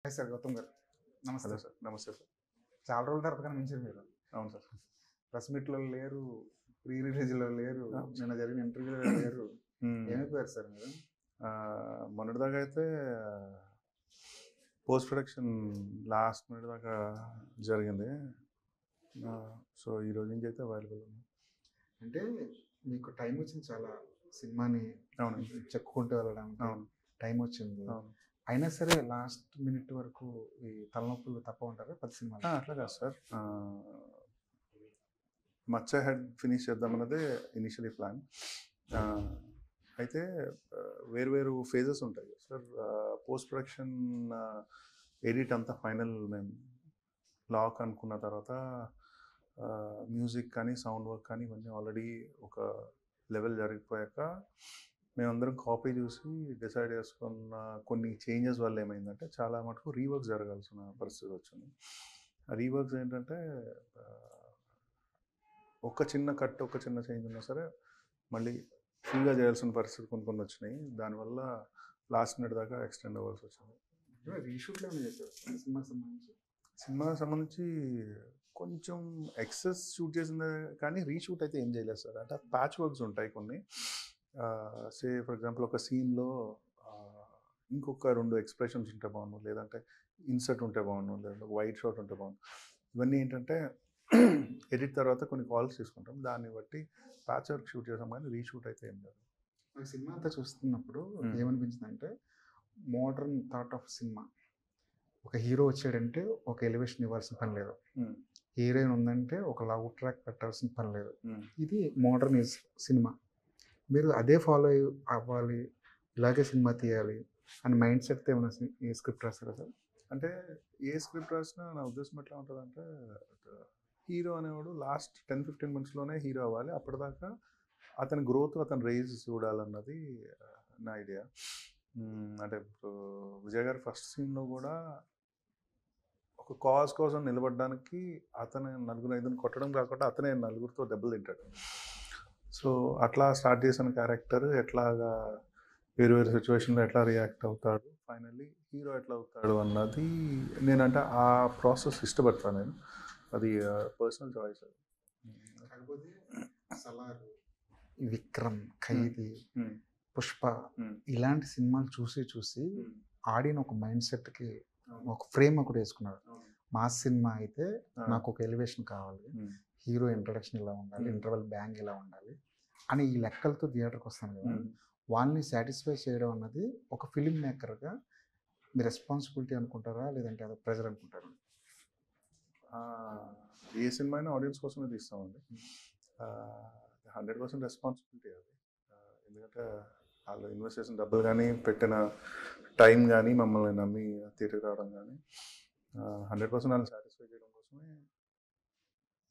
Hi sir Gautam గారు. నమస్తే hello sir. Sir. నమస్తే సార్. చాలా రోజుల తర్వాత కనిపించారు మీరు. అవును సార్. ప్రెస్ మీట్‌లో లేరు, ప్రీ రిలీజ్‌లో లేరు, నిన్న జరిగిన ఇంటర్వ్యూలో లేరు. హ్మ్. ఏమైపోయారు సార్ మీరు? మొన్నటిదాకా అయితే పోస్ట్ ప్రొడక్షన్ లాస్ట్ మినిట్ దాకా జరిగింది. సో, ఈరోజు నుంచి అయితే అవైలబుల్ ఉంది. అంటే మీకు టైం వచ్చింది చాలా సినిమాని అవునండి. చెక్కుకుంటూ వెళ్ళడానికి అవును. టైం వచ్చింది. అవును. అయినా సరే లాస్ట్ మినిట్ వరకు ఈ తలనొప్పులు తప్పవంటారా ప్రతి సినిమాలో? అట్లా కాదు సార్. మచ్చ హెడ్ ఫినిష్ చేద్దామన్నదే ఇనిషియలీ ప్లాన్. అయితే వేరు వేరు ఫేజెస్ ఉంటాయి కదా సార్. పోస్ట్ ప్రొడక్షన్ ఎడిట్ అంతా ఫైనల్ మేము లాక్ అనుకున్న తర్వాత మ్యూజిక్ కానీ సౌండ్ వర్క్ కానీ ఇవన్నీ ఆల్రెడీ ఒక లెవెల్ జరిగిపోయాక మేమందరం కాపీ చూసి డిసైడ్ చేసుకున్న కొన్ని చేంజెస్ వల్ల ఏమైందంటే చాలా మటుకు రీవర్క్ జరగాల్సిన పరిస్థితి వచ్చింది. ఆ రీవర్క్స్ ఏంటంటే ఒక చిన్న కట్ ఒక చిన్న చేంజ్ ఉన్నా సరే మళ్ళీ ఫుల్గా చేయాల్సిన పరిస్థితి కొన్ని కొన్ని వచ్చినాయి. దానివల్ల లాస్ట్ మినిట్ దాకా ఎక్స్టెండ్ అవ్వాల్సి వచ్చింది. రీషూట్లో ఏమైనా చేశారు సినిమాకి సంబంధించి? సినిమాకి సంబంధించి కొంచెం ఎక్సెస్ షూట్ చేసిందే కానీ రీషూట్ అయితే ఏం చేయలేదు సార్. అంటే ప్యాచ్ వర్క్స్ ఉంటాయి కొన్ని. సే ఫర్ ఎగ్జాంపుల్ ఒక సీన్లో ఇంకొక 2 ఎక్స్ప్రెషన్స్ ఉంటే బాగుండు, లేదంటే ఇన్సర్ట్ ఉంటే బాగుండు, లేదంటే వైట్ షాట్ ఉంటే బాగుండు. ఇవన్నీ ఏంటంటే ఎడిట్ తర్వాత కొన్ని కాల్స్ తీసుకుంటాం, దాన్ని బట్టి ప్యాచ్ వర్క్ షూట్ చేసాం కానీ రీషూట్ అయితే ఏం లేదు. నాకు సినిమా అంతా చూస్తున్నప్పుడు ఏమనిపించిందంటే మోడర్న్ థాట్ ఆఫ్ సినిమా. ఒక హీరో వచ్చాడంటే ఒక ఎలివేషన్ ఇవ్వాల్సిన పని లేదు, హీరోయిన్ ఉందంటే ఒక లవ్ ట్రాక్ పెట్టాల్సిన పని లేదు. ఇది మోడర్న్ సినిమా. మీరు అదే ఫాలో అవ్వాలి, ఇలాగే సినిమా తీయాలి అని మైండ్ సెట్ ఏమైనా ఈ స్క్రిప్ట్ రాస్తారా సార్? అంటే ఏ స్క్రిప్ట్ రాసినా నా ఉద్దేశం ఎట్లా ఉంటుందంటే హీరో అనేవాడు లాస్ట్ 10-15 మినిట్స్లోనే హీరో అవ్వాలి. అప్పటిదాకా అతని గ్రోత్ అతని రేంజ్ చూడాలన్నది నా ఐడియా. అంటే ఇప్పుడు విజయ్ గారి ఫస్ట్ సీన్లో కూడా ఒక కాజ్ కోసం నిలబడడానికి అతను 4-5 కొట్టడం కాకుండా అతనే 4తో దెబ్బలు తింటాడు. సో అట్లా స్టార్ట్ చేసిన క్యారెక్టర్ ఎట్లాగా వేరు వేరు సిచ్యువేషన్లో ఎట్లా రియాక్ట్ అవుతాడు, ఫైనల్లీ హీరో ఎట్లా అవుతాడు అన్నది నేనంటే ఆ ప్రాసెస్ ఇష్టపడతాను నేను. అది పర్సనల్ చాయిస్. అది కాకపోతే సలార్, విక్రమ్, ఖైదీ, పుష్ప ఇలాంటి సినిమాలు చూసి చూసి ఆడియన్ ఒక మైండ్ సెట్కి ఒక ఫ్రేమ్ ఒకటి వేసుకున్నారు. మాస్ సినిమా అయితే నాకు ఒక ఎలివేషన్ కావాలి, హీరో ఇంట్రడక్షన్ ఇలా ఉండాలి, ఇంటర్వెల్ బ్యాంగ్ ఇలా ఉండాలి అని ఈ లెక్కలతో థియేటర్కి వస్తాను కదా, వాళ్ళని సాటిస్ఫై చేయడం అన్నది ఒక ఫిలిం మేకర్గా మీ రెస్పాన్సిబిలిటీ అనుకుంటారా, లేదంటే అదో ప్రెజర్ అనుకుంటారా? ఏ సినిమా అయినా ఆడియన్స్ కోసమే తీస్తామండి. 100% రెస్పాన్సిబిలిటీ అది. ఎందుకంటే వాళ్ళు ఇన్వెస్ట్ చేసిన డబ్బులు కానీ, పెట్టిన టైం కానీ, మమ్మల్ని నమ్మి థియేటర్కి రావడం కానీ 100% వాళ్ళని సాటిస్ఫై చేయడం కోసమే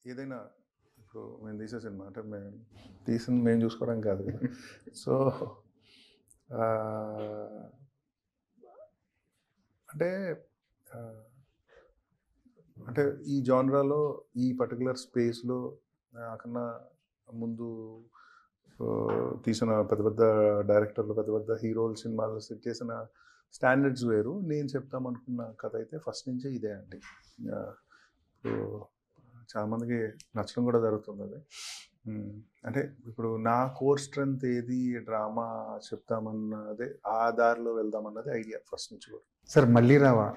ఏదైనా. ఇప్పుడు మేము తీసే సినిమా అంటే మేము చూసుకోవడం కాదు కదా. సో అంటే అంటే ఈ జానరాలో ఈ పర్టికులర్ స్పేస్లో నాకన్నా ముందు తీసిన పెద్ద పెద్ద డైరెక్టర్లు, పెద్ద పెద్ద హీరోలు సినిమాలు సెట్ చేసిన స్టాండర్డ్స్ వేరు. నేను చెప్తామనుకున్న కథ అయితే ఫస్ట్ నుంచే ఇదే అండి. ఇప్పుడు చాలామందికి నచ్చడం కూడా జరుగుతుంది అది. అంటే ఇప్పుడు నా కోర్ స్ట్రెంత్ ఏది, డ్రామా చెప్తామన్నదే, ఆ దారిలో వెళ్దామన్నది ఐడియా ఫస్ట్ నుంచి కూడా. సార్ మళ్ళీ రావా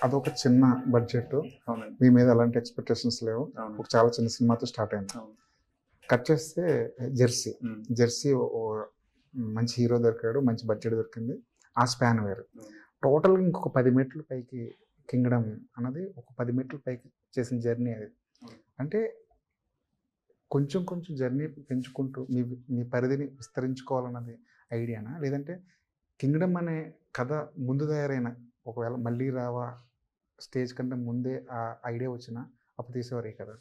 అదొక చిన్న బడ్జెట్, మీ మీద అలాంటి ఎక్స్పెక్టేషన్స్ లేవు, ఒక చాలా చిన్న సినిమాతో స్టార్ట్ అయింది. కట్ చేస్తే జెర్సీ మంచి హీరో దొరికాడు, మంచి బడ్జెట్ దొరికింది, ఆ స్పాన్ వేరు. టోటల్గా ఇంకొక 10 మెట్లు పైకి కింగ్డమ్ అన్నది ఒక 10 మెట్లు పైకి చేసిన జర్నీ అది. అంటే కొంచెం కొంచెం జర్నీ పెంచుకుంటూ మీ పరిధిని విస్తరించుకోవాలన్నది ఐడియానా, లేదంటే కింగ్డమ్ అనే కథ ముందు తయారైన ఒకవేళ మళ్ళీ రావా స్టేజ్ కంటే ముందే ఆ ఐడియా వచ్చినా అప్పుడు తీసేవారు కదా?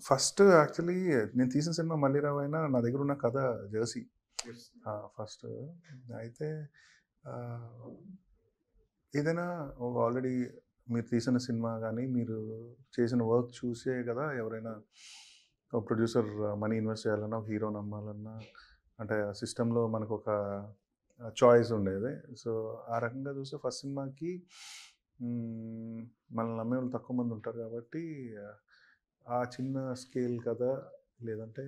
ఫస్ట్ యాక్చువల్లీ నేను తీసిన సినిమా మళ్ళీ రావైనా నా దగ్గర ఉన్న కథ జెర్సీ ఫస్ట్. అయితే ఏదైనా ఆల్రెడీ మీరు తీసిన సినిమా కానీ మీరు చేసిన వర్క్ చూసే కదా ఎవరైనా ప్రొడ్యూసర్ మనీ ఇన్వెస్ట్ చేయాలన్నా, ఒక హీరో నమ్మాలన్నా, అంటే సిస్టంలో మనకు ఒక చాయిస్ ఉండేది. సో ఆ రకంగా చూస్తే ఫస్ట్ సినిమాకి మనల్ని నమ్మే వాళ్ళు తక్కువ మంది ఉంటారు కాబట్టి ఆ చిన్న స్కేల్ కథ లేదంటే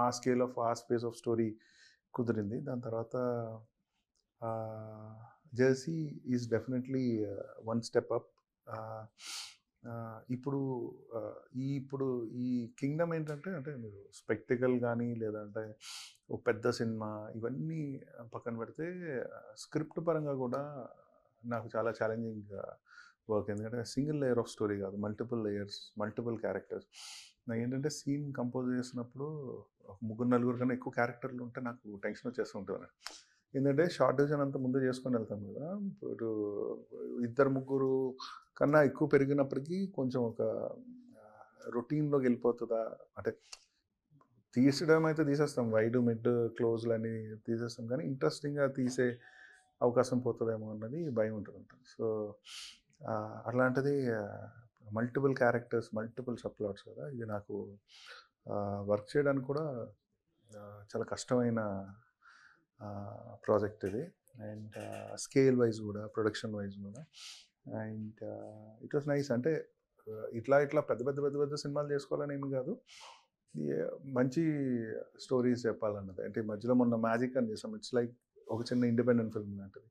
ఆ స్కేల్ ఆఫ్ ఆ స్పేస్ ఆఫ్ స్టోరీ కుదిరింది. దాని తర్వాత Jersey is definitely one step up. ఇప్పుడు ఇప్పుడు ఈ కింగ్డమ్ ఏంటంటే అంటే మీరు స్పెక్టికల్ కానీ లేదంటే ఒక పెద్ద సినిమా ఇవన్నీ పక్కన పెడితే స్క్రిప్ట్ పరంగా కూడా నాకు చాలా ఛాలెంజింగ్ వర్క్. ఎందుకంటే సింగిల్ లేయర్ ఆఫ్ స్టోరీ కాదు, మల్టిపుల్ లేయర్స్, మల్టిపుల్ క్యారెక్టర్స్. నాకు ఏంటంటే సీన్ కంపోజ్ చేసినప్పుడు ఒక 3-4 కన్నా ఎక్కువ క్యారెక్టర్లు ఉంటే నాకు టెన్షన్ వచ్చేస్తూ ఉంటుంది. ఏంటంటే షార్ట్ డివిజన్ అంతా ముందే చేసుకొని వెళ్తాం కదా, ఇప్పుడు 2-3 కన్నా ఎక్కువ పెరిగినప్పటికీ కొంచెం ఒక రొటీన్లోకి వెళ్ళిపోతుందా అంటే తీసడం అయితే తీసేస్తాం, వైడ్ మిడ్ క్లోజ్లు అని తీసేస్తాం, కానీ ఇంట్రెస్టింగ్గా తీసే అవకాశం పోతుందేమో అన్నది భయం ఉంటుంది. సో అట్లాంటిది మల్టిపుల్ క్యారెక్టర్స్, మల్టిపుల్ సబ్‌ప్లాట్స్ కదా, ఇది నాకు వర్క్ చేయడానికి కూడా చాలా కష్టమైన ప్రాజెక్ట్ ఇది. అండ్ స్కేల్ వైజ్ కూడా, ప్రొడక్షన్ వైజ్ కూడా. And it was nice. అంటే ఇట్లా పెద్ద పెద్ద పెద్ద పెద్ద సినిమాలు చేసుకోవాలని ఏమి కాదు, మంచి స్టోరీస్ చెప్పాలన్నది. అంటే ఈ మధ్యలో మొన్న మ్యాజిక్ అని చేసాం, ఇట్స్ లైక్ ఒక చిన్న ఇండిపెండెంట్ ఫిల్మ్ లాంటిది.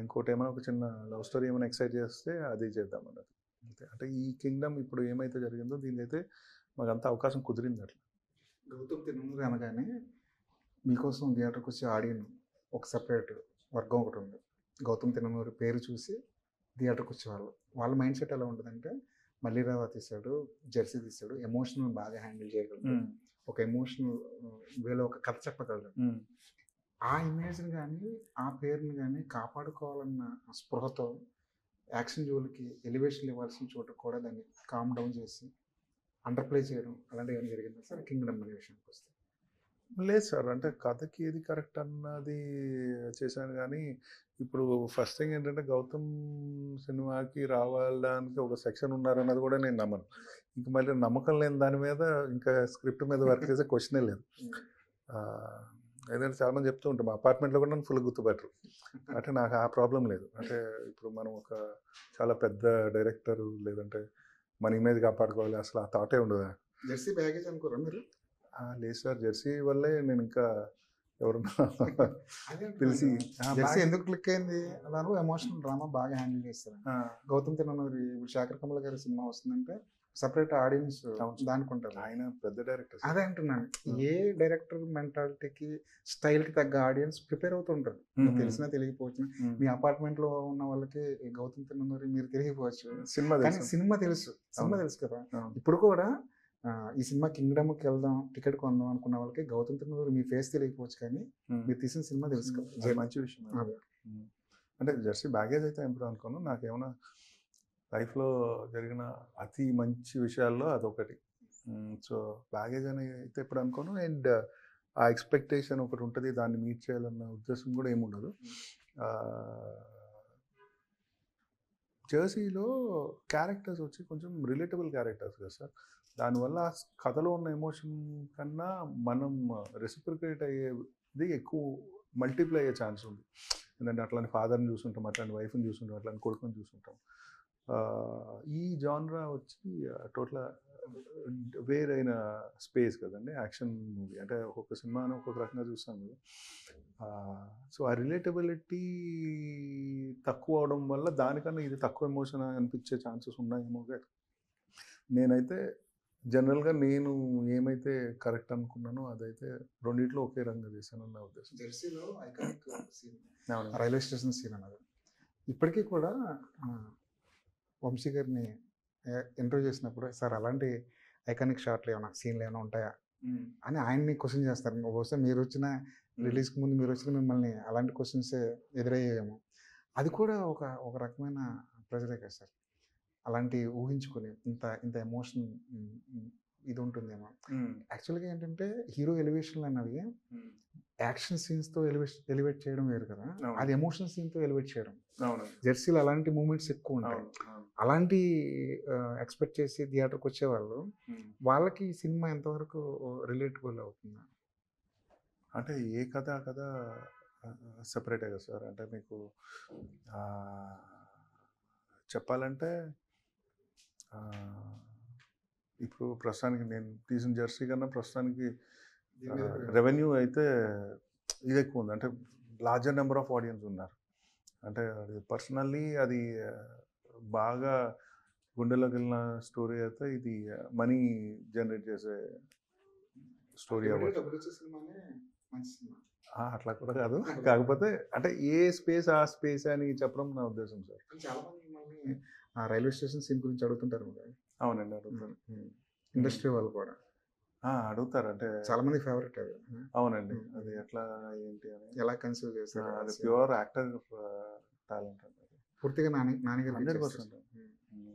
ఇంకోటి ఏమైనా ఒక చిన్న లవ్ స్టోరీ ఏమైనా ఎక్సైట్ చేస్తే అది చేద్దాం అన్నది అంతే. అంటే ఈ కింగ్డమ్ ఇప్పుడు ఏమైతే జరిగిందో దీనికైతే మాకంత అవకాశం కుదిరింది. అట్లా గౌతమ్ తిరుమూరి అనగానే మీకోసం థియేటర్కి వచ్చే ఆడియన్స్ ఒక సపరేట్ వర్గం ఒకటి ఉంది. గౌతమ్ తిరుమూరి పేరు చూసి థియేటర్కి వచ్చేవాళ్ళు. వాళ్ళ మైండ్ సెట్ ఎలా ఉంటుందంటే, మల్లీరావు తీశాడు, జెర్సీ తీశాడు, ఎమోషనల్ బాగా హ్యాండిల్ చేయగలడు, ఒక ఎమోషనల్ వేలో ఒక కథ చెప్పగలడు. ఆ ఇమేజ్ని కానీ ఆ పేరుని కానీ కాపాడుకోవాలన్న స్పృహతో యాక్షన్ జోలికి ఎలివేషన్ ఇవ్వాల్సిన చోట కూడా దాన్ని కామ్ డౌన్ చేసి అండర్ ప్లే చేయడం అలాంటివి ఏమైనా జరిగిందా సార్ కింగ్డమ్ అనే విషయానికి వస్తే? లేదు సార్, అంటే కథకి ఏది కరెక్ట్ అన్నది చేశాను, కానీ ఇప్పుడు ఫస్ట్ థింగ్ ఏంటంటే గౌతమ్ సినిమాకి రావడానికి ఒక సెక్షన్ ఉన్నారన్నది కూడా నేను నమ్మను. ఇంక మళ్ళీ నమ్మకం లేని దాని మీద ఇంకా స్క్రిప్ట్ మీద వర్క్ చేసే క్వశ్చనే లేదు. ఏదైనా చాలామంది చెప్తూ ఉంటాం, మా అపార్ట్మెంట్లో కూడా నన్ను ఫుల్ గుర్తుపెట్టరు. అంటే నాకు ఆ ప్రాబ్లం లేదు. అంటే ఇప్పుడు మనం ఒక చాలా పెద్ద డైరెక్టరు లేదంటే మన ఇమేజ్ కాపాడుకోవాలి, అసలు ఆ థాటే ఉండదా? జెర్సీ బ్యాగేజ్ అనుకోరా మీరు? లేదు సార్, జెర్సీ వల్లే నేను ఇంకా ఎవరన్నా తెలిసి జెర్సీ ఎందుకు క్లిక్ అయింది, దానిలో ఎమోషనల్ డ్రామా బాగా హ్యాండిల్ చేస్తారు. గౌతమ్ తిరుమూరి ఇప్పుడు శేఖర్ కమల గారి సినిమా వస్తుందంటే సపరేట్ ఆడియన్స్ దానికి ఉంటారు. ఆయన పెద్ద డైరెక్టర్. అదే అంటున్నాను, ఏ డైరెక్టర్ మెంటాలిటీకి స్టైల్కి తగ్గ ఆడియన్స్ ప్రిపేర్ అవుతుంటారు. తెలిసినా తెలియకపోవచ్చు. మీ అపార్ట్మెంట్లో ఉన్న వాళ్ళకి గౌతమ్ తిరుమూరి మీరు తెలియకపోవచ్చు, సినిమా తెలుసు కదా. ఇప్పుడు కూడా ఈ సినిమా కింగ్డమ్కి వెళ్దాం, టికెట్ కొందాం అనుకున్న వాళ్ళకి గౌతమ్ తిరుమూరి మీ ఫేస్ తెలియకపోవచ్చు, కానీ మీరు తీసిన సినిమా తెలుసు. మంచి విషయం. అంటే జెర్సీ బ్యాగేజ్ అయితే ఎప్పుడు అనుకోను, నాకేమైనా లైఫ్లో జరిగిన అతి మంచి విషయాల్లో అదొకటి. సో బ్యాగేజ్ అని అయితే ఎప్పుడు అనుకోను. అండ్ ఆ ఎక్స్పెక్టేషన్ ఒకటి ఉంటుంది, దాన్ని మీట్ చేయాలన్న ఉద్దేశం కూడా ఏముండదు. జెర్సీలో క్యారెక్టర్స్ వచ్చి కొంచెం రిలేటబుల్ క్యారెక్టర్స్ కదా సార్, దానివల్ల కథలో ఉన్న ఎమోషన్ కన్నా మనం రెసిప్రికేట్ అయ్యేది ఎక్కువ మల్టిప్లై అయ్యే ఛాన్స్ ఉంది. ఎందుకంటే అట్లాంటి ఫాదర్ని చూసుంటాం, అట్లాంటి వైఫ్ని చూసుంటాం, అట్లాంటి కొడుకుని చూసుంటాం. ఈ జానరా వచ్చి టోటల్ వేరైన స్పేస్ కదండి యాక్షన్ మూవీ. అంటే ఒక్కొక్క సినిమాను ఒక్కొక్క రకంగా చూస్తాం కదా. సో ఆ రిలేటబిలిటీ తక్కువ అవడం వల్ల దానికన్నా ఇది తక్కువ ఎమోషన్ అనిపించే ఛాన్సెస్ ఉన్నాయేమో. నేనైతే జనరల్గా నేను ఏమైతే కరెక్ట్ అనుకున్నానో అదైతే రెండిట్లో ఒకే రంగా చేశాను నా ఉద్దేశం. జెర్సీలో iconic scene, railway station scene అన్నది ఇప్పటికీ కూడా వంశీ గారిని ఇంటర్వ్యూ చేసినప్పుడు, సార్ అలాంటి ఐకానిక్ షాట్లు ఏమైనా సీన్లు ఏమైనా ఉంటాయా అని ఆయన్ని క్వశ్చన్ చేస్తారు. బహుశా మీరు వచ్చిన రిలీజ్కి ముందు మీరు వచ్చిన మిమ్మల్ని అలాంటి క్వశ్చన్స్ ఎదురయ్యేమో. అది కూడా ఒక రకమైన ప్రెజరే కదా సార్, అలాంటి ఊహించుకొని ఇంత ఎమోషన్ ఇది ఉంటుందేమో. యాక్చువల్గా ఏంటంటే హీరో ఎలివేషన్లు అన్నవి యాక్షన్ సీన్స్తో ఎలివేట్ చేయడం వేరు కదా, అది ఎమోషన్ సీన్తో ఎలివేట్ చేయడం. జెర్సీలో అలాంటి మూమెంట్స్ ఎక్కువ ఉంటాయి. అలాంటి ఎక్స్పెక్ట్ చేసి థియేటర్కి వచ్చేవాళ్ళు, వాళ్ళకి ఈ సినిమా ఎంతవరకు రిలేటబుల్ అవుతుంది? అంటే ఏ కథ ఆ కథ సెపరేటే కదా సార్. అంటే మీకు చెప్పాలంటే ఇప్పుడు ప్రస్తుతానికి నేను తీసిన జెర్సీ కన్నా ప్రస్తుతానికి రెవెన్యూ అయితే ఇది ఎక్కువ ఉంది. అంటే లార్జర్ నెంబర్ ఆఫ్ ఆడియన్స్ ఉన్నారు. అంటే అది పర్సనల్లీ అది బాగా గుండెలోకి వెళ్ళిన స్టోరీ అయితే ఇది మనీ జనరేట్ చేసే స్టోరీ అవ్వచ్చు. అట్లా కూడా కాదు, కాకపోతే అంటే ఏ స్పేస్ ఆ స్పేస్ అని చెప్పడం నా ఉద్దేశం సార్. చాలా మంది మిమ్మల్ని రైల్వే స్టేషన్ సీన్ గురించి అడుగుతుంటారు. అవునండి, అడుగుతారు. ఇండస్ట్రీ వాళ్ళు కూడా అడుగుతారు. అంటే చాలా మంది ఫేవరెట్ అది. అవునండి, అది ఎట్లా ఏంటి అని ఎలా కన్సిడర్ చేస్తారు. అది ప్యూర్ యాక్టర్ టాలెంట్ అండి. పూర్తిగా నాన్నగారు 100%.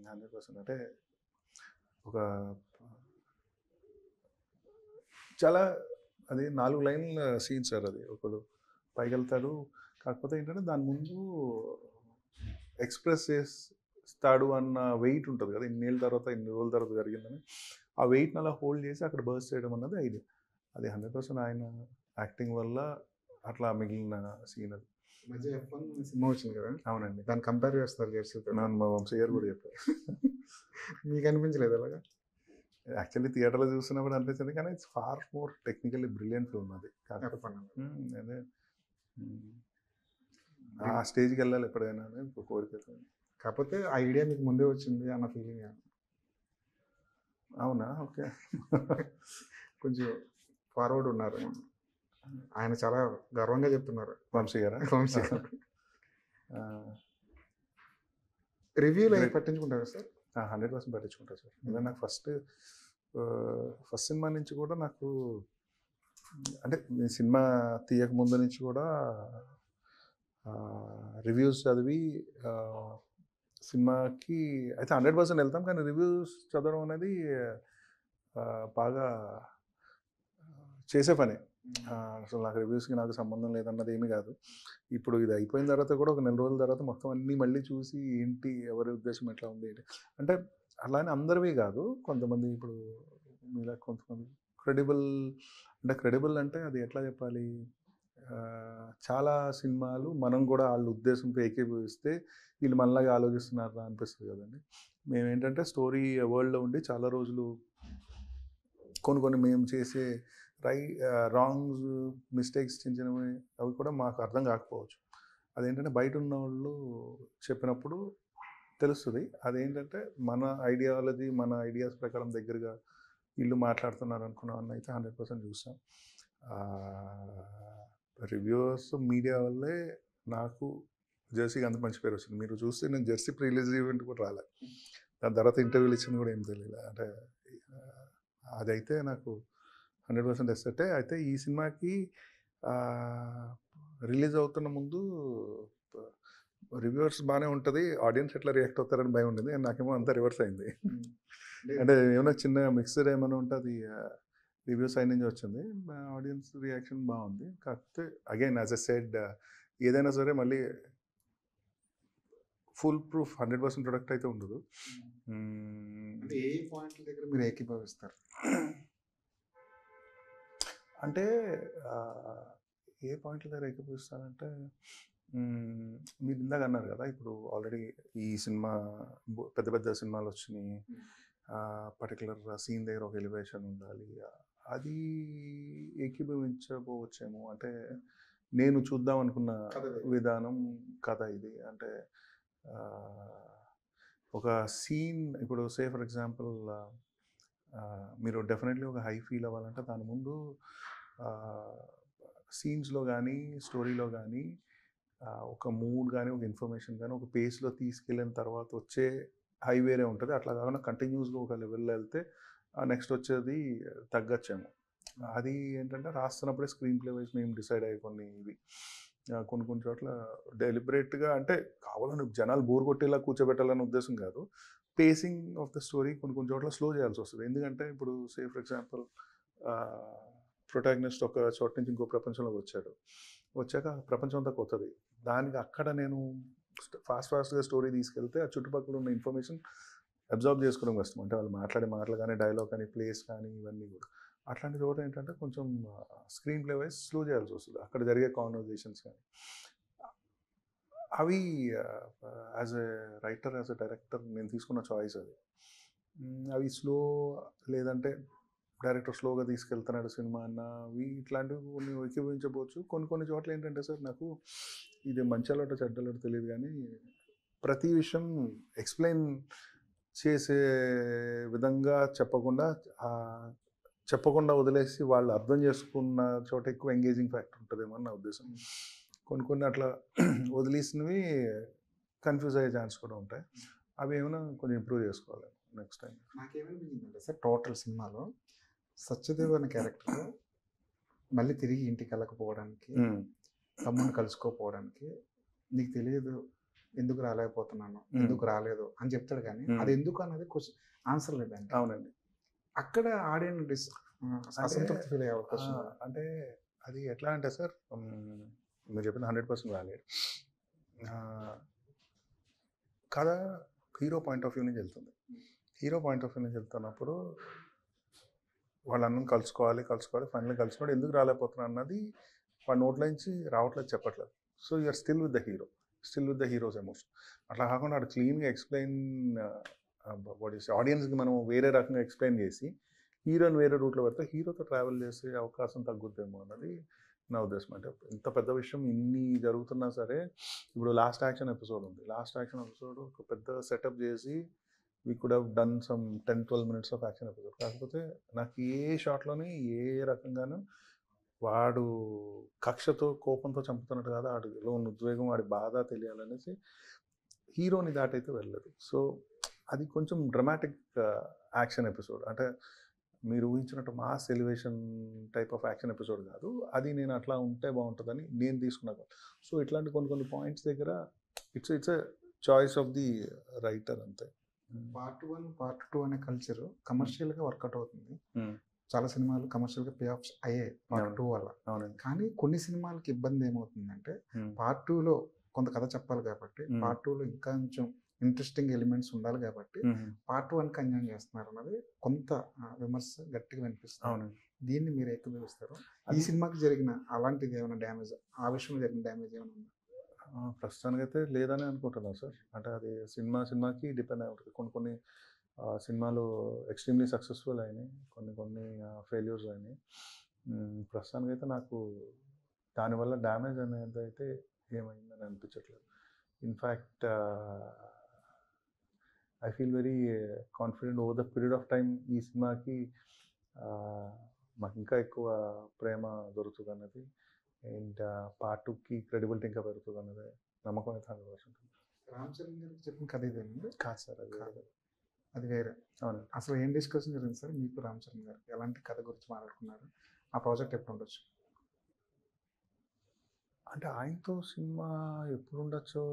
100%. అంటే ఒక చాలా అది 4 లైన్ల సీన్ సార్. అది ఒకడు పైకి వెళ్తాడు, కాకపోతే ఏంటంటే దాని ముందు ఎక్స్ప్రెస్ చేస్తాడు అన్న వెయిట్ ఉంటుంది కదా, ఇన్నేళ్ళ తర్వాత ఇన్ని రోజుల తర్వాత జరిగిందని. ఆ వెయిట్ని అలా హోల్డ్ చేసి అక్కడ బర్స్ట్ చేయడం అన్నది ఐడియా. అది 100% ఆయన యాక్టింగ్ వల్ల అట్లా మిగిలిన సీన్. అది సినిమా వచ్చింది కదా. అవునండి, దాన్ని కంపేర్ చేస్తారు జెర్సీతో. నన్ను మా వంశీ గారు కూడా చెప్పారు. మీకు అనిపించలేదు అలాగా? యాక్చువల్లీ థియేటర్లో చూస్తున్నప్పుడు అనిపించింది, కానీ it's far more technically brilliant film అది. అదే ఆ స్టేజ్కి వెళ్ళాలి ఎప్పుడైనా అని కోరిక. కాకపోతే ఆ ఐడియా మీకు ముందే వచ్చింది అన్న ఫీలింగ్. అవునా? ఓకే. కొంచెం ఫార్వర్డ్ ఉన్నారు. ఆయన చాలా గర్వంగా చెప్తున్నారు. వంశీ గారా? వంశీ గారు రివ్యూలు అవి పట్టించుకుంటారు సార్? 100% పట్టించుకుంటారు సార్. ఇంకా నాకు ఫస్ట్ సినిమా నుంచి కూడా నాకు, అంటే నేను సినిమా తీయక ముందు నుంచి కూడా రివ్యూస్ చదివి సినిమాకి అయితే 100% వెళ్తాం, కానీ రివ్యూస్ చదవడం అనేది బాగా చేసే పని. అసలు నాకు రివ్యూస్కి నాకు సంబంధం లేదన్నది ఏమీ కాదు. ఇప్పుడు ఇది అయిపోయిన తర్వాత కూడా ఒక 4 రోజుల తర్వాత మొత్తం అన్నీ మళ్ళీ చూసి ఏంటి ఎవరి ఉద్దేశం ఎట్లా ఉంది అంటే, అలానే అందరివి కాదు, కొంతమంది ఇప్పుడు మీలా కొంతమంది క్రెడిబుల్ అంటే అది ఎట్లా చెప్పాలి, చాలా సినిమాలు మనం కూడా వాళ్ళ ఉద్దేశంతో ఏకీభవిస్తే వీళ్ళు మనలాగా ఆలోచిస్తున్నారా అనిపిస్తుంది కదండి. మేమేంటంటే స్టోరీ వరల్డ్లో ఉండి చాలా రోజులు కొన్ని మేము చేసే రాంగ్స్, మిస్టేక్స్ చిన్న చిన్నవి అవి కూడా మాకు అర్థం కాకపోవచ్చు. అదేంటంటే బయట ఉన్న వాళ్ళు చెప్పినప్పుడు తెలుస్తుంది. అదేంటంటే మన ఐడియాలజీ, మన ఐడియాస్ ప్రకారం దగ్గరగా వీళ్ళు మాట్లాడుతున్నారు అనుకున్నామని అయితే 100% చూసాం. రివ్యూవర్స్, మీడియా వల్లే నాకు జెర్సీకి అంత మంచి పేరు వచ్చింది. మీరు చూస్తే నేను జెర్సీ ప్రీ-రిలీజ్ ఈవెంట్ కూడా రాలేదు, దాని తర్వాత ఇంటర్వ్యూలు ఇచ్చింది కూడా ఏం తెలియదు. అంటే అదైతే నాకు 100% ఎస్సెట్టే. అయితే ఈ సినిమాకి రిలీజ్ అవుతున్న ముందు రివ్యూవర్స్ బాగానే ఉంటుంది, ఆడియన్స్ ఎట్లా రియాక్ట్ అవుతారని భయం ఉండేది. నాకేమో అంతా రివర్స్ అయింది. అంటే ఏమైనా చిన్న మిక్సర్ ఏమైనా ఉంటే అది రివ్యూ సైడ్ నుంచి వచ్చింది. ఆడియన్స్ రియాక్షన్ బాగుంది. కాకపోతే అగైన్ యాజ్ ఎ సెడ్, ఏదైనా సరే మళ్ళీ ఫుల్ ప్రూఫ్ 100% ప్రొడక్ట్ అయితే ఉండదు. ఏ పాయింట్ల దగ్గర మీరు ఏకీభవిస్తారు? అంటే ఏ పాయింట్ల దగ్గర ఏకీభవిస్తారంటే, మీరు ఇందాక అన్నారు కదా, ఇప్పుడు ఆల్రెడీ ఈ సినిమా పెద్ద పెద్ద సినిమాలు వచ్చినాయి, పర్టికులర్ సీన్ దగ్గర ఒక ఎలివేషన్ ఉండాలి, అది ఏకీభవించకపోవచ్చేమో. అంటే నేను చూద్దాం అనుకున్న విధానం కథ ఇది. అంటే ఒక సీన్, ఇప్పుడు సే ఫర్ ఎగ్జాంపుల్ మీరు డెఫినెట్లీ ఒక హై ఫీల్ అవ్వాలంటే దాని ముందు సీన్స్లో కానీ స్టోరీలో కానీ ఒక మూడ్ కానీ ఒక ఇన్ఫర్మేషన్ కానీ ఒక పేస్లో తీసుకెళ్ళిన తర్వాత వచ్చే హై వేరే ఉంటుంది. అట్లా కాకుండా కంటిన్యూస్గా ఒక లెవెల్లో వెళ్తే నెక్స్ట్ వచ్చేది తగ్గచ్చేమో. అది ఏంటంటే రాస్తున్నప్పుడే స్క్రీన్ ప్లే వైజ్ మేము డిసైడ్ అయ్యే కొన్ని చోట్ల డెలిబరేట్గా, అంటే కావాలని జనాలు బోర్ కొట్టేలా కూర్చోబెట్టాలనే ఉద్దేశం కాదు, పేసింగ్ ఆఫ్ ద స్టోరీ కొన్ని చోట్ల స్లో చేయాల్సి వస్తుంది. ఎందుకంటే ఇప్పుడు సే ఫర్ ఎగ్జాంపుల్ ప్రొటాగనిస్ట్ ఒక చోట నుంచి ఇంకో ప్రపంచంలోకి వచ్చాక ప్రపంచం అంతా కొత్తది, దానికి అక్కడ నేను ఫాస్ట్గా స్టోరీ తీసుకెళ్తే ఆ చుట్టుపక్కల ఉన్న ఇన్ఫర్మేషన్ అబ్జర్వ్ చేసుకోవడం కష్టం. అంటే వాళ్ళు మాట్లాడే మాటలు కానీ, డైలాగ్ కానీ, ప్లేస్ కానీ, ఇవన్నీ కూడా అట్లాంటి చోట ఏంటంటే కొంచెం స్క్రీన్ ప్లే వైజ్ స్లో చేయాల్సి వస్తుంది, అక్కడ జరిగే కాన్వర్జేషన్స్ కానీ. అవి as a writer, as a director నేను తీసుకున్న చాయిస్ అది. అవి స్లో, లేదంటే డైరెక్టర్ స్లోగా తీసుకెళ్తున్నాడు సినిమా అన్న, అవి ఇట్లాంటివి కొన్ని ఏకీభవించవచ్చు. కొన్ని చోట్ల ఏంటంటే సార్, నాకు ఇది మంచి అలవాటు చెడ్డ అలవాటు తెలియదు కానీ, ప్రతి విషయం ఎక్స్ప్లెయిన్ చేసే విధంగా చెప్పకుండా వదిలేసి వాళ్ళు అర్థం చేసుకున్న చోట ఎక్కువ ఎంగేజింగ్ ఫ్యాక్టర్ ఉంటుందేమో అని నా ఉద్దేశం. కొన్ని అట్లా వదిలేసినవి కన్ఫ్యూజ్ అయ్యే ఛాన్స్ కూడా ఉంటాయి. అవి ఏమైనా కొంచెం ఇంప్రూవ్ చేసుకోవాలి నెక్స్ట్ టైం. నాకేమనిపించిందంటే సార్, టోటల్ సినిమాలో సత్యదేవ్ అనే క్యారెక్టర్ మళ్ళీ తిరిగి ఇంటికి వెళ్ళకపోవడానికి, తమ్ముని కలుసుకోకపోవడానికి, నీకు తెలియదు ఎందుకు రాలేకపోతున్నాను, ఎందుకు రాలేదు అని చెప్తాడు. కానీ అది ఎందుకు అనేది ఆన్సర్ లేదండి. అవునండి. అక్కడ ఆడియన్స్ అసంతృప్తి ఫీల్ అయ్యే అవకాశం. అంటే అది ఎట్లా అంటే సార్, మీరు చెప్పిన 100% వ్యాలిడ్. కథ హీరో పాయింట్ ఆఫ్ వ్యూ నుంచి వెళ్తుంది. హీరో పాయింట్ ఆఫ్ వ్యూ నుంచి వెళ్తున్నప్పుడు వాళ్ళందరం కలుసుకోవాలి, ఫైనల్గా కలుసుకోవాలి, ఎందుకు రాలేకపోతున్నా అన్నది వాడి నోట్ల నుంచి రావట్లేదు, చెప్పట్లేదు. So you're still with the hero's emotion. అట్లా కాకుండా వాడు క్లీన్గా ఎక్స్ప్లెయిన్ ఆడియన్స్కి మనం వేరే రకంగా ఎక్స్ప్లెయిన్ చేసి హీరోని వేరే రూట్లో పెడితే హీరోతో ట్రావెల్ చేసే అవకాశం తగ్గుద్దేమో అన్నది నా ఉద్దేశం. అంటే ఇంత పెద్ద విషయం ఇన్ని జరుగుతున్నా సరే, ఇప్పుడు లాస్ట్ యాక్షన్ ఎపిసోడ్ ఉంది. లాస్ట్ యాక్షన్ ఎపిసోడ్ ఒక పెద్ద సెటప్ చేసి we could have done some 10-12 minutes of action episode. కాకపోతే నాకు ఏ షాట్లోని ఏ రకంగానూ వాడు కక్షతో కోపంతో చంపుతున్నట్టు కాదు, వాడిలో ఉన్న ఉద్వేగం, వాడి బాధ తెలియాలనేసి హీరోని దాటైతే వెళ్ళలేదు. సో అది కొంచెం డ్రమాటిక్ యాక్షన్ ఎపిసోడ్. అంటే మీరు ఊహించినట్టు mass elevation type of action episode కాదు అది. నేను అట్లా ఉంటే బాగుంటుందని నేను తీసుకున్నాను. సో ఇట్లాంటి కొన్ని పాయింట్స్ దగ్గర it's a choice of the writer అంతే. పార్ట్ 1, పార్ట్ 2 అనే కల్చర్ కమర్షియల్గా వర్కౌట్ అవుతుంది. చాలా సినిమాలు కమర్షియల్గా పే ఆఫ్స్ అయ్యాయి పార్ట్ 2 వల్ల. కానీ కొన్ని సినిమాలకి ఇబ్బంది ఏమవుతుందంటే, పార్ట్ 2లో కొంత కథ చెప్పాలి కాబట్టి, పార్ట్ 2లో ఇంకా కొంచెం ఇంట్రెస్టింగ్ ఎలిమెంట్స్ ఉండాలి కాబట్టి పార్ట్ 1కి అన్యాయం చేస్తున్నారు అన్నది కొంత విమర్శ గట్టిగా వినిపిస్తుంది. దీన్ని మీరు ఏకీభవిస్తారు? ఈ సినిమాకి జరిగిన అలాంటిది ఏమైనా డ్యామేజ్, ఆ విషయంలో జరిగిన డ్యామేజ్ ఏమైనా ఉందా? ప్రస్తుతానికి అయితే లేదని అనుకుంటున్నాను సార్. అంటే అది సినిమాకి డిపెండ్ అయి ఉంటుంది. కొన్ని సినిమాలు ఎక్స్ట్రీమ్లీ సక్సెస్ఫుల్ అయినాయి, కొన్ని ఫెయిల్యూర్స్ అయినాయి. ప్రస్తుతానికి అయితే నాకు దానివల్ల డ్యామేజ్ అనేది అయితే ఏమైందని అనిపించట్లేదు. In fact I feel very confident over the period of time ఈ సినిమాకి మాకు ఇంకా ఎక్కువ ప్రేమ దొరుకుతుంది అన్నది, అండ్ పార్ట్ 2కి క్రెడిబిలిటీ ఇంకా పెరుగుతుంది అన్నది నమ్మకం అయితే 100%. రామ్ చరణ్ గారికి చెప్పిన కథ ఇదేనండి? కాదు సార్, అది వేరే. అవును. అసలు ఏం డిస్కషన్ జరిగింది సార్ మీకు రామ్ చరణ్ గారికి? ఎలాంటి కథ గురించి మాట్లాడుకున్నారు? ఆ ప్రాజెక్ట్ ఎప్పుడు ఉండొచ్చు? అంటే ఆయనతో సినిమా ఎప్పుడు ఉండొచ్చో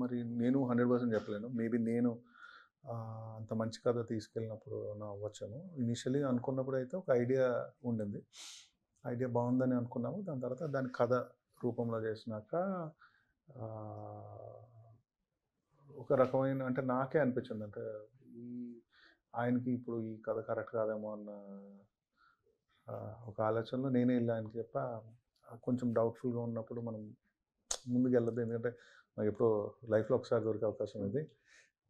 మరి నేను 100% చెప్పలేను. మేబీ నేను అంత మంచి కథ తీసుకెళ్ళినప్పుడు నా అవ్వచ్చాను. ఇనిషియలీ అనుకున్నప్పుడు అయితే ఒక ఐడియా ఉండింది, ఐడియా బాగుందని అనుకున్నాము. దాని తర్వాత దాని కథ రూపంలో చేసినాక ఒక రకమైన, అంటే నాకే అనిపించింది, అంటే ఆయనకి ఇప్పుడు ఈ కథ కరెక్ట్ కాదేమో అన్న ఒక ఆలోచనలో నేనే వెళ్ళి ఆయనకి చెప్పా, కొంచెం డౌట్ఫుల్గా ఉన్నప్పుడు మనం ముందుకు వెళ్ళొద్దు, ఎందుకంటే నాకు ఎప్పుడో లైఫ్లో ఒకసారి దొరికే అవకాశం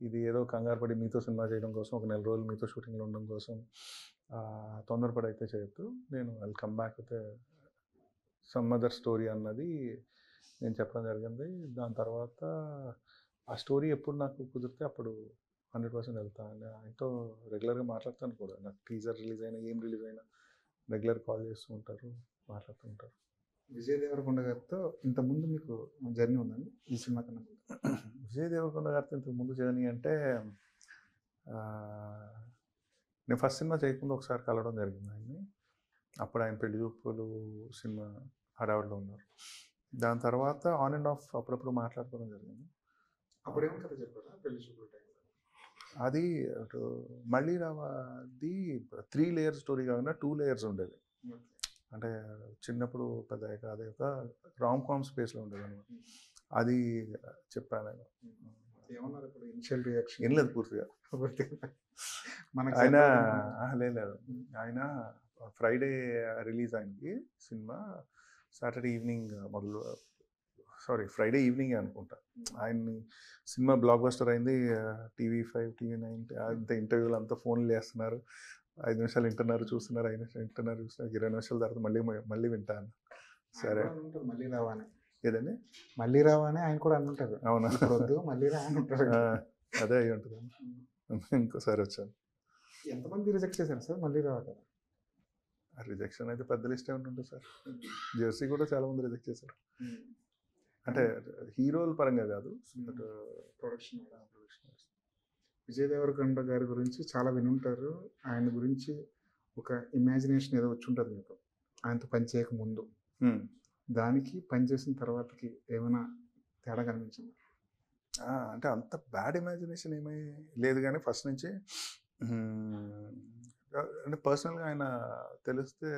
ఇది ఏదో కంగారు పడి మీతో సినిమా చేయడం కోసం, ఒక 4 రోజులు మీతో షూటింగ్లో ఉండడం కోసం తొందరపడి అయితే చేయొద్దు, నేను I will come back with some other story అన్నది నేను చెప్పడం జరిగింది. దాని తర్వాత ఆ స్టోరీ ఎప్పుడు నాకు కుదిరితే అప్పుడు 100% వెళ్తాను. ఆయనతో రెగ్యులర్గా మాట్లాడతాను కూడా. నాకు టీజర్ రిలీజ్ అయినా ఏం రిలీజ్ అయినా రెగ్యులర్ కాల్ చేస్తూ ఉంటారు, మాట్లాడుతూ ఉంటారు. విజయ్ దేవరకొండ గారితో ఇంతకుముందు మీకు జర్నీ ఉందండి ఈ సినిమా కన్నా? విజయ్ దేవరకొండ గారితో ఇంతకుముందు జర్నీ అంటే, నేను ఫస్ట్ సినిమా చేయకుండా ఒకసారి కలవడం జరిగింది ఆయన్ని. అప్పుడు ఆయన పెళ్లి చూపులు సినిమా హడావుడిలో ఉన్నారు. దాని తర్వాత ఆన్ అండ్ ఆఫ్ అప్పుడప్పుడు మాట్లాడుకోవడం జరిగింది. అప్పుడేమో కథ చెప్పారా పెళ్లి చూపుల టైంలో? అది మళ్ళీ రావది 3 లేయర్ స్టోరీ కాకుండా 2 layers ఉండేది. అంటే చిన్నప్పుడు పెద్ద అది ఒక రామ్ కామ్ స్పేస్లో ఉండేది అనమాట. అది చెప్పాను నేను. ఏమన్నారు ఇప్పుడు ఇనిషియల్ రియాక్షన్? ఏం లేదు పూర్తిగా. మనకి ఆయన లేదు, ఆయన ఫ్రైడే రిలీజ్ అయింది cinema, Saturday evening Friday evening అనుకుంటా ఆయన్ని సినిమా బ్లాక్ బస్టర్ అయింది. TV5 TV9 అంత ఇంటర్వ్యూలు అంతా ఫోన్లు చేస్తున్నారు, 5 నిమిషాలు వింటున్నారు చూస్తున్నారు, 5 నిమిషాలు వింటున్నారు చూస్తున్నారు, 20 నిమిషాల తర్వాత మళ్ళీ వింటాను. సరే మళ్ళీ రావాని ఏదండి మళ్ళీ రావాని ఆయన కూడా అంటుంటారు. అవునా, వద్దు మళ్ళీ రా అని ఉంటారు. అదే అయ్యి ఉంటుంది. ఇంకోసారి వచ్చాను. ఎంతమంది రిజెక్ట్ చేశారు సార్ మళ్ళీ రావాలి కదా? రిజెక్షన్ అయితే పెద్ద లిస్టే ఉంటుంది సార్. జెర్సీ కూడా చాలా మంది రిజెక్ట్ చేశారు. అంటే హీరోల పరంగా కాదు, ప్రొడక్షన్. విజయ్ దేవరకొండ గారి గురించి చాలా వినుంటారు. ఆయన గురించి ఒక ఇమాజినేషన్ ఏదో వచ్చి ఉంటుంది మీకు ఆయనతో పని చేయక ముందు. దానికి పని చేసిన తర్వాతకి ఏమైనా తేడా కనిపించింది? అంటే అంత బ్యాడ్ ఇమాజినేషన్ ఏమీ లేదు, కానీ ఫస్ట్ నుంచి అంటే పర్సనల్గా ఆయన తెలిస్తే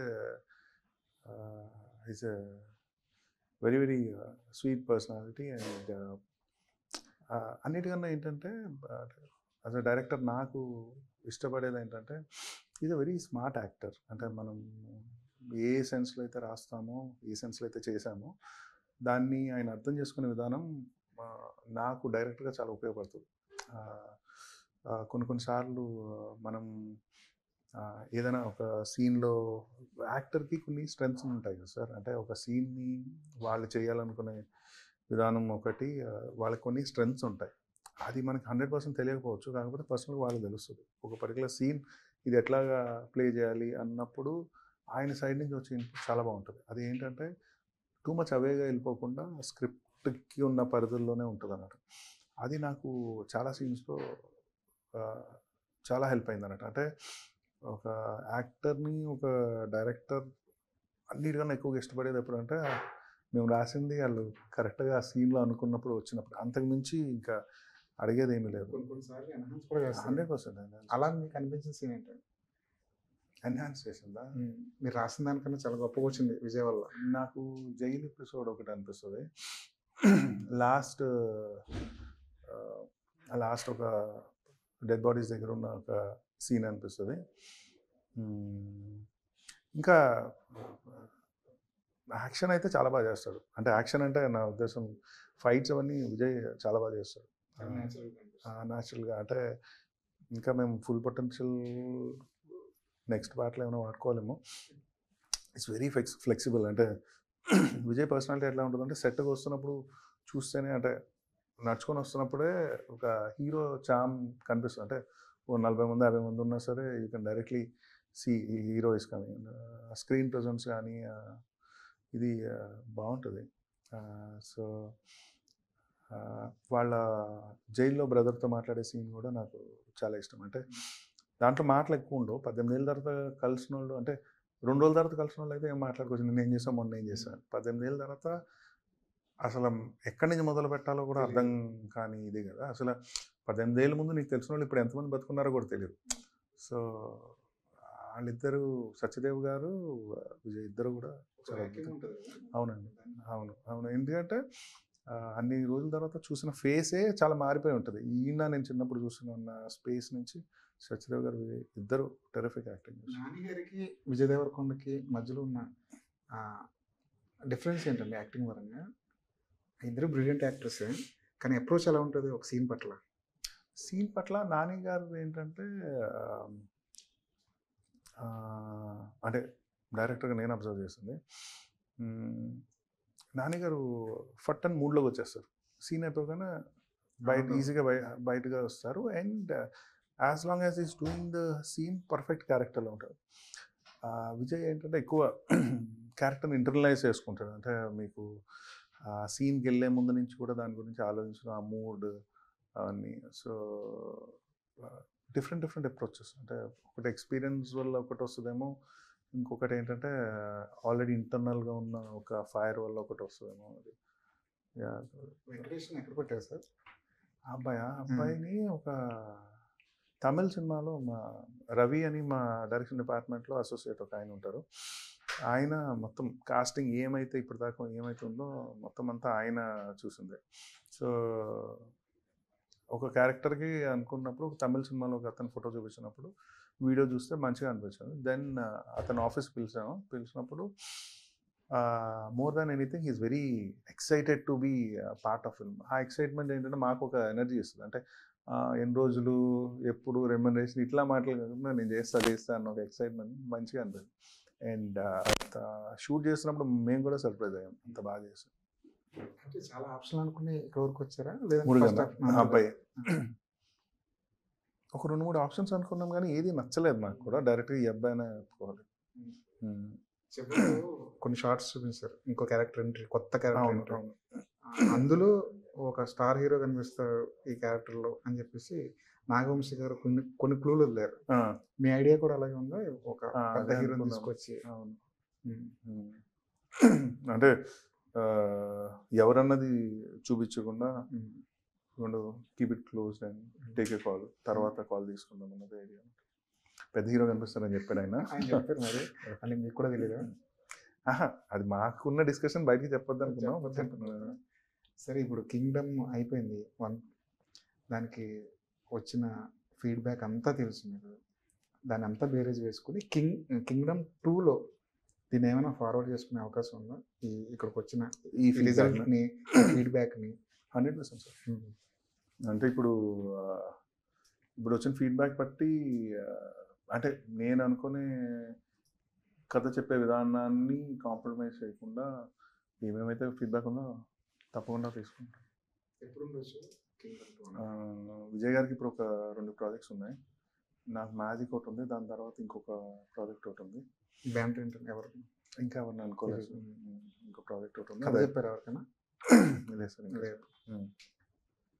is a very very sweet personality. And అన్నిటికన్నా ఏంటంటే యాజ్ అ డైరెక్టర్ నాకు ఇష్టపడేది ఏంటంటే is a very smart actor. అంటే మనం ఏ సెన్స్లో అయితే రాస్తామో, ఏ సెన్స్లో అయితే చేసామో దాన్ని ఆయన అర్థం చేసుకునే విధానం నాకు డైరెక్ట్గా చాలా ఉపయోగపడుతుంది. కొన్నిసార్లు మనం ఏదైనా ఒక సీన్లో యాక్టర్కి కొన్ని స్ట్రెంగ్స్ ఉంటాయి కదా సార్. అంటే ఒక సీన్ని వాళ్ళు చేయాలనుకునే విధానం ఒకటి, వాళ్ళకి కొన్ని స్ట్రెంగ్స్ ఉంటాయి. అది మనకి 100% తెలియకపోవచ్చు, కాకపోతే పర్సనల్గా వాళ్ళకి తెలుస్తుంది. ఒక పర్టికులర్ సీన్ ఇది ఎట్లాగా ప్లే చేయాలి అన్నప్పుడు ఆయన సైడ్ నుంచి వచ్చే ఇన్పుట్ చాలా బాగుంటుంది. అది ఏంటంటే టూ మచ్ అవేగా వెళ్ళిపోకుండా స్క్రిప్ట్కి ఉన్న పరిధుల్లోనే ఉంటుంది అన్నట్టు. అది నాకు చాలా సీన్స్లో చాలా హెల్ప్ అయింది అన్నట్టు. అంటే ఒక యాక్టర్ని ఒక డైరెక్టర్ అన్నిటికన్నా ఎక్కువగా ఇష్టపడేది ఎప్పుడంటే మేము రాసింది వాళ్ళు కరెక్ట్గా ఆ సీన్లో అనుకున్నప్పుడు వచ్చినప్పుడు. అంతకుమించి ఇంకా అడిగేది ఏమీ లేదు. కొన్నిసార్లు ఎన్హాన్స్ కూడా చేస్తారు. 100%. అలా మీకు అనిపించిన సీన్ ఏంటంటే ఎన్హాన్స్ చేసిందా? మీరు రాసిన దానికన్నా చాలా గొప్పగా వచ్చింది విజయ్ వల్ల. నాకు జైలు ఎపిసోడ్ ఒకటి అనిపిస్తుంది. లాస్ట్ ఒక డెడ్ బాడీస్ దగ్గర ఉన్న ఒక సీన్ అనిపిస్తుంది. ఇంకా యాక్షన్ అయితే చాలా బాగా చేస్తాడు. అంటే యాక్షన్ అంటే నా ఉద్దేశం ఫైట్స్ అవన్నీ విజయ్ చాలా బాగా చేస్తాడు న్యాచురల్గా. అంటే ఇంకా మేము ఫుల్ పొటెన్షియల్ నెక్స్ట్ పార్ట్లో ఏమైనా వాడుకోవాలేమో. It's very flexible. అంటే విజయ్ పర్సనాలిటీ ఎట్లా ఉంటుందంటే సెట్కి వస్తున్నప్పుడు చూస్తేనే, అంటే నడుచుకొని వస్తున్నప్పుడే ఒక హీరో చామ్ కనిపిస్తుంది. అంటే ఓ 40 మంది 50 మంది ఉన్నా సరే you can directly see heroes కానీ స్క్రీన్ ప్రజెన్స్ కానీ ఇది బాగుంటుంది. సో వాళ్ళ జైల్లో బ్రదర్తో మాట్లాడే సీన్ కూడా నాకు చాలా ఇష్టం. అంటే దాంట్లో మాటలు ఎక్కువ ఉండవు. 18 ఏళ్ళ తర్వాత కలిసిన వాళ్ళు, అంటే 2 రోజుల తర్వాత కలిసిన వాళ్ళు అయితే ఏం మాట్లాడుకోవచ్చు, నేను ఏం చేసాను మొన్న ఏం చేశాను. 18 ఏళ్ళ తర్వాత అసలు ఎక్కడి నుంచి మొదలు పెట్టాలో కూడా అర్థం కాని ఇది కదా. అసలు 18 ఏళ్ళ ముందు నీకు తెలిసిన వాళ్ళు ఇప్పుడు ఎంతమంది బతుకున్నారో కూడా తెలియదు. సో వాళ్ళిద్దరూ సత్యదేవ్ గారు విజయ్ ఇద్దరు కూడా చాలా అవునండి. అవును. ఎందుకంటే అన్ని రోజుల తర్వాత చూసిన ఫేసే చాలా మారిపోయి ఉంటుంది. ఈయన నేను చిన్నప్పుడు చూసిన స్పేస్ నుంచి సత్యదేవ్ గారు విజయ్ ఇద్దరు టెరిఫిక్ యాక్టింగ్. నాని గారికి విజయ్ దేవరకొండకి మధ్యలో ఉన్న డిఫరెన్స్ ఏంటండి యాక్టింగ్ పరంగా? ఇద్దరు బ్రిలియంట్ యాక్టర్సే, కానీ అప్రోచ్ ఎలా ఉంటుంది ఒక సీన్ పట్ల? నాని గారు ఏంటంటే అంటే డైరెక్టర్గా నేను అబ్జర్వ్ చేసింది, నాని గారు ఫట్ అండ్ మూడ్లోకి వచ్చేస్తారు. సీన్ అయిపోగానే ఈజీగా బయటగా వస్తారు. And as long as is doing the scene perfect క్యారెక్టర్లో ఉంటారు. విజయ్ ఏంటంటే ఎక్కువ క్యారెక్టర్ని ఇంటర్నలైజ్ చేసుకుంటాడు. అంటే మీకు సీన్కి వెళ్ళే ముందు నుంచి కూడా దాని గురించి ఆలోచించడం, ఆ మూడ్ అవన్నీ. So different approaches. అంటే ఒకటి ఎక్స్పీరియన్స్ వల్ల ఒకటి వస్తుందేమో, ఇంకొకటి ఏంటంటే ఆల్రెడీ ఇంటర్నల్గా ఉన్న ఒక ఫైర్ వల్ల ఒకటి వస్తుందేమో. అది వెంకటేష్ని ఎక్కడ పెట్టారు సార్? అబ్బాయిని ఒక తమిళ్ సినిమాలో మా రవి అని మా డైరెక్షన్ డిపార్ట్మెంట్లో అసోసియేట్ ఒక ఆయన ఉంటారు. ఆయన మొత్తం కాస్టింగ్ ఏమైతే ఇప్పటిదాకా ఏమైతే ఉందో మొత్తం అంతా ఆయన చూసిందే. సో ఒక క్యారెక్టర్కి అనుకున్నప్పుడు ఒక తమిళ సినిమాలో ఒక అతను ఫోటో చూపించినప్పుడు వీడియో చూస్తే మంచిగా అనిపించింది. దెన్ అతను ఆఫీస్కి పిలిచినప్పుడు more than anything is very excited to be part of film. ఆ ఎక్సైట్మెంట్ ఏంటంటే మాకు ఒక ఎనర్జీ ఇస్తుంది. అంటే ఎన్ని రోజులు ఎప్పుడు రెమ్యునరేషన్ ఇట్లా మాటలు కాకుండా నేను చేస్తా అన్న ఒక ఎక్సైట్మెంట్ మంచిగా అనిపిస్తుంది. అండ్ షూట్ చేస్తున్నప్పుడు మేము కూడా సర్ప్రైజ్ అయ్యాం, అంత బాగా చేస్తాం. అంటే చాలా ఆప్షన్ అనుకుని ఇక్కడ వరకు వచ్చారా? అబ్బాయి ఒక 2-3 ఆప్షన్స్ అనుకున్నాం కానీ ఏది నచ్చలేదు నాకు కూడా. డైరెక్ట్గా ఈ అబ్బాయినే ఒప్పుకోవాలి. కొన్ని షార్ట్స్ చూపించారు, ఇంకో క్యారెక్టర్ ఎంట్రీ, కొత్త క్యారెక్టర్ ఎంట్రీ. అందులో ఒక స్టార్ హీరో కనిపిస్తారు ఈ క్యారెక్టర్లో అని చెప్పేసి నాగవంశీ గారు కొన్ని క్లూలు వదిలేరు. మీ ఐడియా కూడా అలాగే ఉందా? ఒక పెద్ద హీరోని తీసుకొచ్చి. అవును, అంటే ఎవరన్నది చూపించకుండా keep it close and take a call, తర్వాత కాల్ తీసుకుందాం అన్నది ఐడియా. పెద్ద హీరో కనిపిస్తారని చెప్పాడు ఆయన. చెప్పారు మరి, అని మీకు కూడా తెలియదు. అది మాకున్న డిస్కషన్ బయటికి చెప్పొద్దు అనుకున్నాం. సరే, ఇప్పుడు కింగ్డమ్ అయిపోయింది 1, దానికి వచ్చిన ఫీడ్బ్యాక్ అంతా తెలుసు మీకు. దాన్ని అంతా బేరేజ్ వేసుకుని కింగ్డమ్ 2లో దీన్ని ఏమైనా ఫార్వర్డ్ చేసుకునే అవకాశం ఉందా? ఇక్కడికి వచ్చిన ఈ రిజల్ట్ని, ఫీడ్బ్యాక్ని? 100% సార్. అంటే ఇప్పుడు వచ్చిన ఫీడ్బ్యాక్ బట్టి అంటే నేను అనుకునే కథ చెప్పే విధానాన్ని కాంప్రమైజ్ చేయకుండా ఏమేమైతే ఫీడ్బ్యాక్ ఉందో తప్పకుండా తీసుకుంటాం. ఎప్పుడు విజయ్ గారికి ఇప్పుడు ఒక 2 ప్రాజెక్ట్స్ ఉన్నాయి. నాకు మ్యాజిక్ ఒకటి ఉంది, దాని తర్వాత ఇంకొక ప్రాజెక్ట్ ఒకటి ఉంది. బ్యాండ్ ఏంటంటే ఇంకా ఎవరిని అనుకోలేదు. ఇంకో ప్రాజెక్ట్ ఒకటి ఉంది. అదే చెప్పారు ఎవరికైనా? లేదు సార్, లేదు.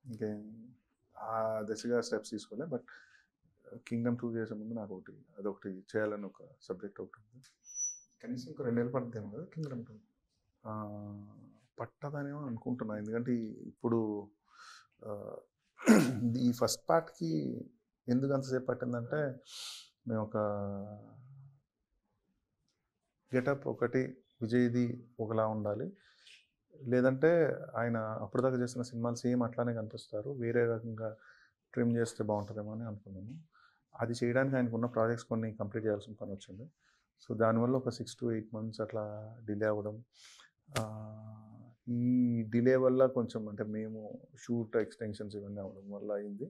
ఇంకేం ఆ దశగా స్టెప్స్ తీసుకోలే. బట్ కింగ్డమ్ 2 చేసే ముందు నాకు అదొకటి చేయాలని ఒక సబ్జెక్ట్ ఒకటి ఉంది. కనీసం ఇంకో 2 ఏళ్ళు పడుతుందేమో కదా కింగ్డమ్ 2? పట్టదనేమో అనుకుంటున్నా. ఎందుకంటే ఇప్పుడు ఈ ఫస్ట్ పార్ట్కి ఎందుకు అంతసేపు పట్టిందంటే, మేము ఒక గెటప్ ఒకటి విజయ్ది ఒకలా ఉండాలి, లేదంటే ఆయన అప్పటిదాకా చేస్తున్న సినిమాలు సేమ్ అట్లానే కనిపిస్తారు, వేరే రకంగా ట్రిమ్ చేస్తే బాగుంటుందేమో అని అనుకున్నాము. అది చేయడానికి ఆయనకు ఉన్న ప్రాజెక్ట్స్ కొన్ని కంప్లీట్ చేయాల్సిన పని వచ్చింది. సో దానివల్ల ఒక 6 to 8 months అట్లా డిలే అవ్వడం. ఈ డిలే వల్ల కొంచెం అంటే మేము షూట్ ఎక్స్టెన్షన్స్ ఇవన్నీ అవ్వడం వల్ల అయింది.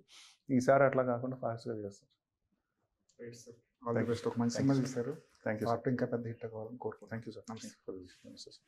ఈసారి అట్లా కాకుండా ఫాస్ట్గా చేస్తాం. Right sir, all the best. ఒక మంచి సినిమా తీశారు. Thank you. ఇంకా పెద్ద హిట్ అవ్వాలని కోరుకుంటున్నాను. Thank you sir. నమస్తే.